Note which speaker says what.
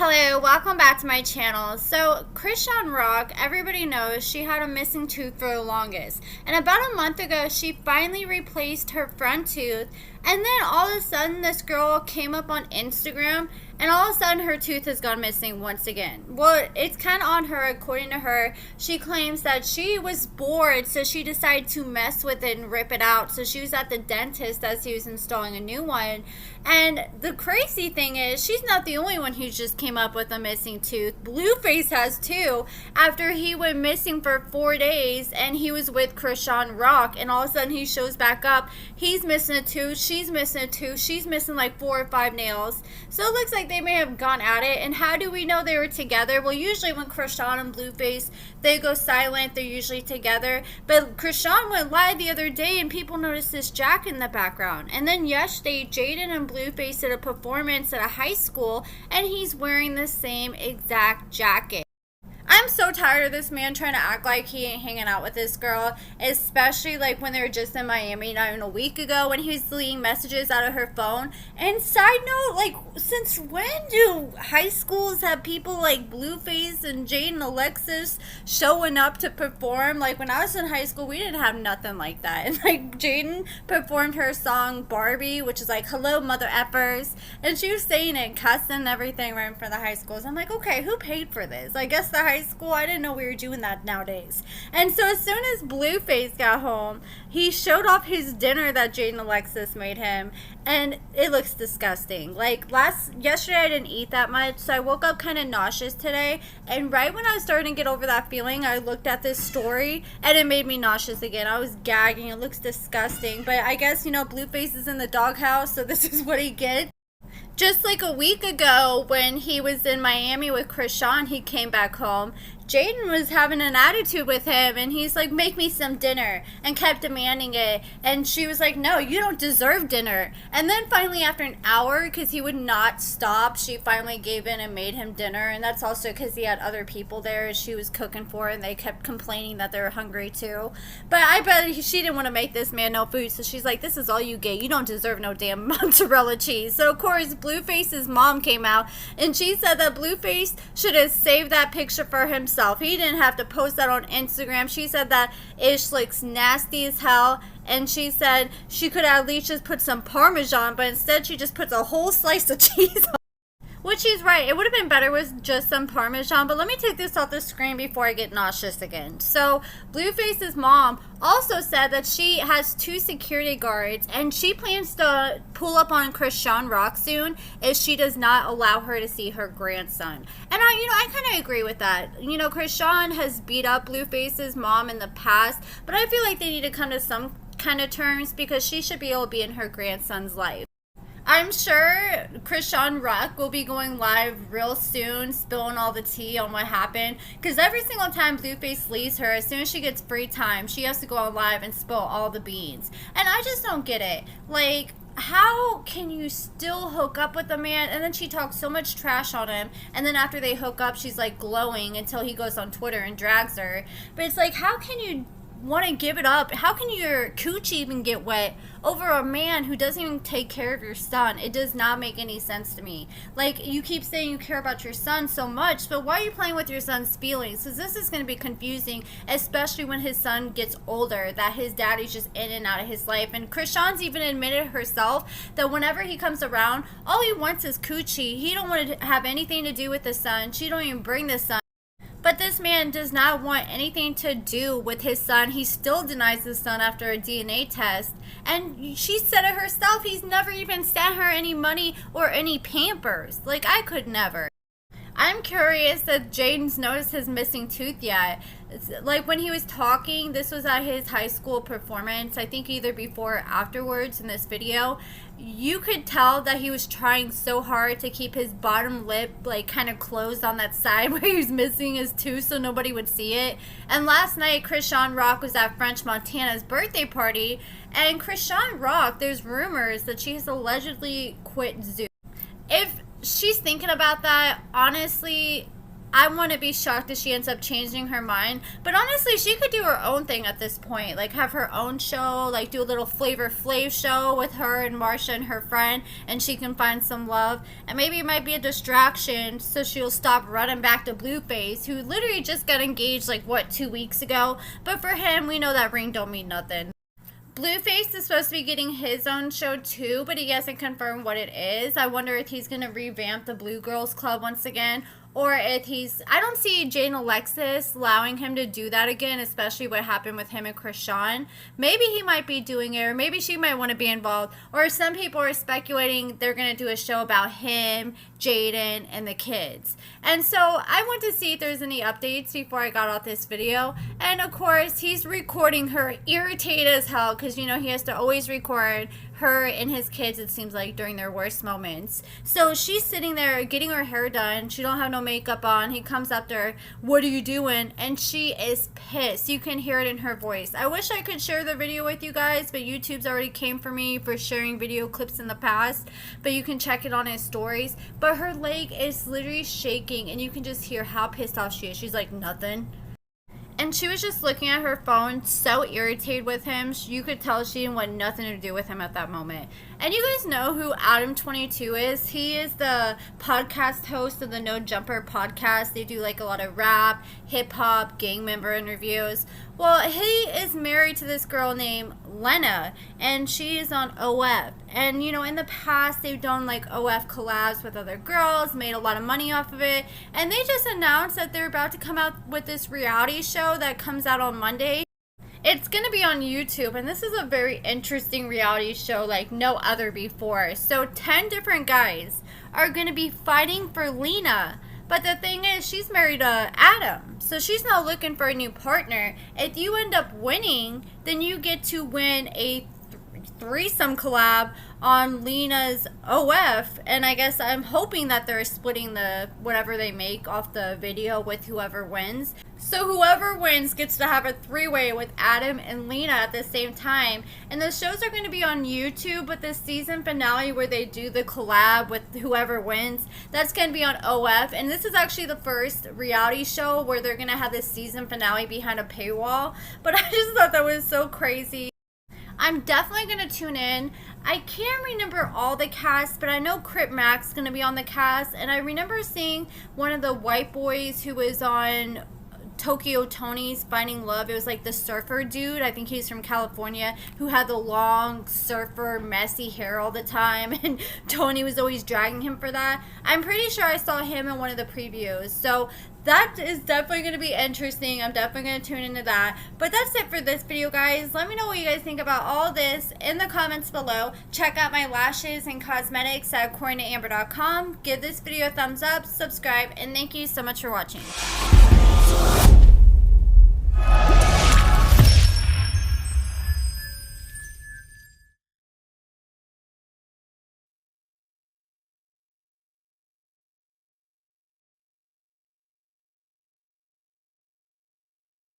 Speaker 1: Hello, welcome back to my channel. So, Chrisean Rock, everybody knows she had a missing tooth for the longest. And about a month ago, she finally replaced her front tooth. And then all of a sudden, this girl came up on Instagram, and all of a sudden, her tooth has gone missing once again. Well, it's kind of on her. According to her, she claims that she was bored, so she decided to mess with it and rip it out. So she was at the dentist as he was installing a new one. And the crazy thing is, she's not the only one who just came up with a missing tooth. Blueface has too, after he went missing for 4 days, and he was with Chrisean Rock, and all of a sudden he shows back up. He's missing a tooth, she's missing a tooth, she's missing like 4 or 5 nails. So it looks like they may have gone at it. And how do we know they were together? Well, usually when Chrisean and Blueface, they go silent, they're usually together. But Chrisean went live the other day, and people noticed this jacket in the background. And then yesterday, Jaden and Blueface did a performance at a high school, and he's wearing the same exact jacket. I'm so tired of this man trying to act like he ain't hanging out with this girl, especially like when they were just in Miami not even a week ago when he was deleting messages out of her phone. And side note, like, since when do high schools have people like Blueface and Jade and Alexis showing up to perform? Like, when I was in high school, we didn't have nothing like that. And like, Jaden performed her song Barbie, which is like, hello mother effers, and she was saying it, cussing and everything right in front of the high schools. I'm like, okay, who paid for this? I guess the high school. I didn't know we were doing that nowadays. And so as soon as Blueface got home, he showed off his dinner that Jade and Alexis made him, and it looks disgusting. Like yesterday I didn't eat that much, so I woke up kind of nauseous today, and right when I was starting to get over that feeling, I looked at this story and it made me nauseous again. I was gagging. It looks disgusting, but I guess, you know, Blueface is in the doghouse, so this is what he gets. Just like a week ago when he was in Miami with Chrisean, he came back home. Jaden was having an attitude with him, and he's like, make me some dinner, and kept demanding it. And she was like, no, you don't deserve dinner. And then finally, after an hour, because he would not stop, she finally gave in and made him dinner. And that's also because he had other people there she was cooking for, and they kept complaining that they were hungry too. But I bet she didn't want to make this man no food, so she's like, this is all you get. You don't deserve no damn mozzarella cheese. So of course, Blueface's mom came out, and she said that Blueface should have saved that picture for himself. He didn't have to post that on Instagram. She said that Ish looks nasty as hell, and she said she could at least just put some Parmesan, but instead she just puts a whole slice of cheese on. Which she's right. It would have been better with just some Parmesan, but let me take this off the screen before I get nauseous again. So, Blueface's mom also said that she has 2 security guards, and she plans to pull up on Chrisean Rock soon if she does not allow her to see her grandson. And I kind of agree with that. You know, Chrisean has beat up Blueface's mom in the past, but I feel like they need to come to some kind of terms because she should be able to be in her grandson's life. I'm sure Chrisean Rock will be going live real soon, spilling all the tea on what happened. Because every single time Blueface leaves her, as soon as she gets free time, she has to go on live and spill all the beans. And I just don't get it. Like, how can you still hook up with a man? And then she talks so much trash on him. And then after they hook up, she's like glowing until he goes on Twitter and drags her. But it's like, how can you want to give it up? How can your coochie even get wet over a man who doesn't even take care of your son? It does not make any sense to me. Like, you keep saying you care about your son so much, but why are you playing with your son's feelings? Because this is going to be confusing, especially when his son gets older, that his daddy's just in and out of his life. And Chrisean's even admitted herself that whenever he comes around, all he wants is coochie. He don't want to have anything to do with the son. She don't even bring the son. But this man does not want anything to do with his son. He still denies his son after a DNA test. And she said it herself. He's never even sent her any money or any Pampers. Like, I could never. I'm curious if Jaden's noticed his missing tooth yet. Like, when he was talking, this was at his high school performance, I think either before or afterwards in this video, you could tell that he was trying so hard to keep his bottom lip like kind of closed on that side where he was missing his tooth so nobody would see it. And last night, Chrisean Rock was at French Montana's birthday party, and Chrisean Rock, there's rumors that she has allegedly quit Zeus. If she's thinking about that, honestly, I wouldn't be shocked if she ends up changing her mind. But honestly, she could do her own thing at this point. Like, have her own show, like, do a little Flavor Flav show with her and Marsha and her friend, and she can find some love. And maybe it might be a distraction so she'll stop running back to Blueface, who literally just got engaged, like, what, 2 weeks ago? But for him, we know that ring don't mean nothing. Blueface is supposed to be getting his own show too, but he hasn't confirmed what it is. I wonder if he's going to revamp the Blue Girls Club once again, or if I don't see Jane Alexis allowing him to do that again, especially what happened with him and Chrisean. Maybe he might be doing it, or maybe she might want to be involved, or some people are speculating they're going to do a show about him, Jaden, and the kids. And so I want to see if there's any updates before I got out this video. And of course, he's recording her irritated as hell, because you know he has to always record her and his kids, it seems like, during their worst moments. So she's sitting there getting her hair done. She don't have no makeup on. He comes up to her, "What are you doing?" And she is pissed. You can hear it in her voice. I wish I could share the video with you guys, but YouTube's already came for me for sharing video clips in the past, but you can check it on his stories. But her leg is literally shaking, and you can just hear how pissed off she is. She's like, "Nothing." And she was just looking at her phone, so irritated with him. You could tell she didn't want nothing to do with him at that moment. And you guys know who Adam22 is. He is the podcast host of the No Jumper podcast. They do like a lot of rap, hip-hop, gang member interviews. Well, he is married to this girl named Lena, and she is on OF. And, you know, in the past, they've done, like, OF collabs with other girls, made a lot of money off of it. And they just announced that they're about to come out with this reality show that comes out on Monday. It's going to be on YouTube, and this is a very interesting reality show like no other before. So 10 different guys are going to be fighting for Lena. But the thing is, she's married to Adam, so she's not looking for a new partner. If you end up winning, then you get to win a threesome collab on Lena's OF, and I guess I'm hoping that they're splitting the whatever they make off the video with whoever wins. So whoever wins gets to have a three-way with Adam and Lena at the same time. And the shows are going to be on YouTube, but the season finale where they do the collab with whoever wins, that's going to be on OF. And this is actually the first reality show where they're going to have this season finale behind a paywall. But I just thought that was so crazy. I'm definitely going to tune in. I can't remember all the cast, but I know Crip Mac's going to be on the cast. And I remember seeing one of the white boys who was on Tokyo Tony's Finding Love. It was like the surfer dude. I think he's from California, who had the long surfer messy hair all the time, and Tony was always dragging him for that. I'm pretty sure I saw him in one of the previews. So that is definitely going to be interesting. I'm definitely going to tune into that. But that's it for this video, guys. Let me know what you guys think about all this in the comments below. Check out my lashes and cosmetics at AccordingtoAmber.com. Give this video a thumbs up, subscribe, and thank you so much for watching.